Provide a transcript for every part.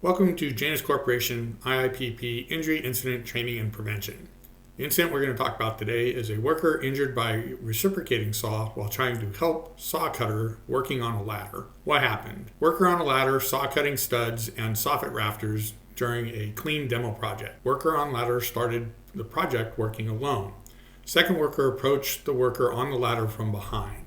Welcome to Janus Corporation IIPP Injury Incident Training and Prevention. The incident we're going to talk about today is a worker injured by reciprocating saw while trying to help saw cutter working on a ladder. What happened? Worker on a ladder saw cutting studs and soffit rafters during a clean demo project. Worker on ladder started the project working alone. Second worker approached the worker on the ladder from behind.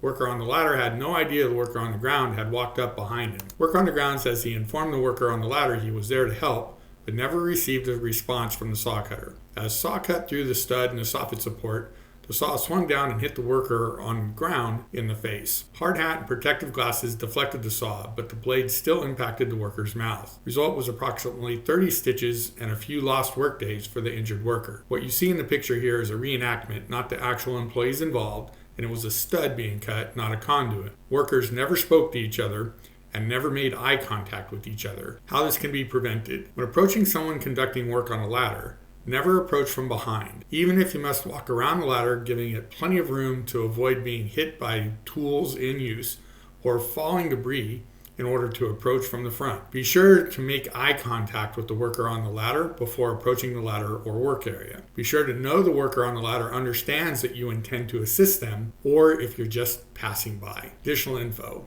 Worker on the ladder had no idea the worker on the ground had walked up behind him. Worker on the ground says he informed the worker on the ladder he was there to help, but never received a response from the saw cutter. As saw cut through the stud and the soffit support, the saw swung down and hit the worker on the ground in the face. Hard hat and protective glasses deflected the saw, but the blade still impacted the worker's mouth. Result was approximately 30 stitches and a few lost work days for the injured worker. What you see in the picture here is a reenactment, not the actual employees involved, and it was a stud being cut, not a conduit. Workers never spoke to each other and never made eye contact with each other. How this can be prevented? When approaching someone conducting work on a ladder, never approach from behind. Even if you must walk around the ladder, giving it plenty of room to avoid being hit by tools in use or falling debris in order to approach from the front. Be sure to make eye contact with the worker on the ladder before approaching the ladder or work area. Be sure to know the worker on the ladder understands that you intend to assist them or if you're just passing by. Additional info.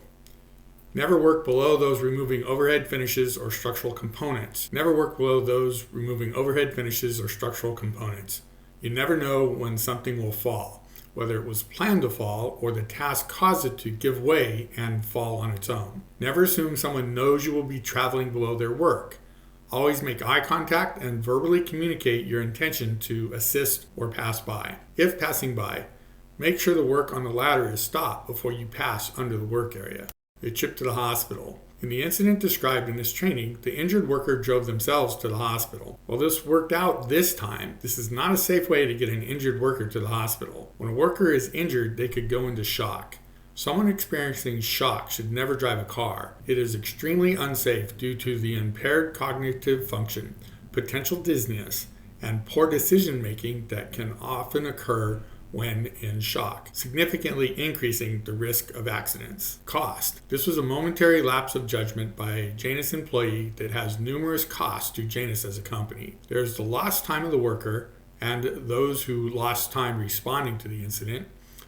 Never work below those removing overhead finishes or structural components. Never work below those removing overhead finishes or structural components. You never know when something will fall, whether it was planned to fall or the task caused it to give way and fall on its own. Never assume someone knows you will be traveling below their work. Always make eye contact and verbally communicate your intention to assist or pass by. If passing by, make sure the work on the ladder is stopped before you pass under the work area. A trip to the hospital. In the incident described in this training, the injured worker drove themselves to the hospital. While this worked out this time, this is not a safe way to get an injured worker to the hospital. When a worker is injured, they could go into shock. Someone experiencing shock should never drive a car. It is extremely unsafe due to the impaired cognitive function, potential dizziness, and poor decision making that can often occur when in shock, significantly increasing the risk of accidents. Cost. This was a momentary lapse of judgment by a Janus employee that has numerous costs to Janus as a company. There's the lost time of the worker and those who lost time responding to the incident.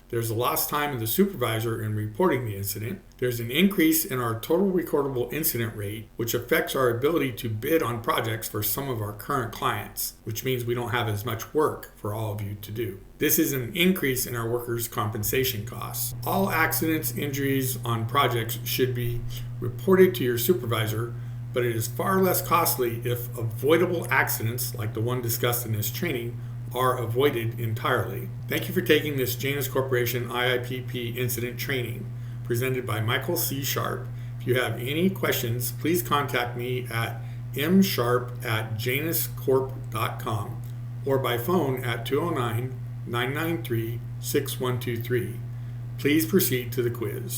There's the lost time of the supervisor in reporting the incident. There's an increase in our total recordable incident rate, which affects our ability to bid on projects for some of our current clients, which means we don't have as much work for all of you to do. This is an increase in our workers' compensation costs. All accidents, injuries on projects should be reported to your supervisor, but it is far less costly if avoidable accidents, like the one discussed in this training, are avoided entirely. Thank you for taking this Janus Corporation IIPP incident training presented by Michael C. Sharp. If you have any questions, please contact me at msharp@januscorp.com or by phone at 209-993-6123. Please proceed to the quiz.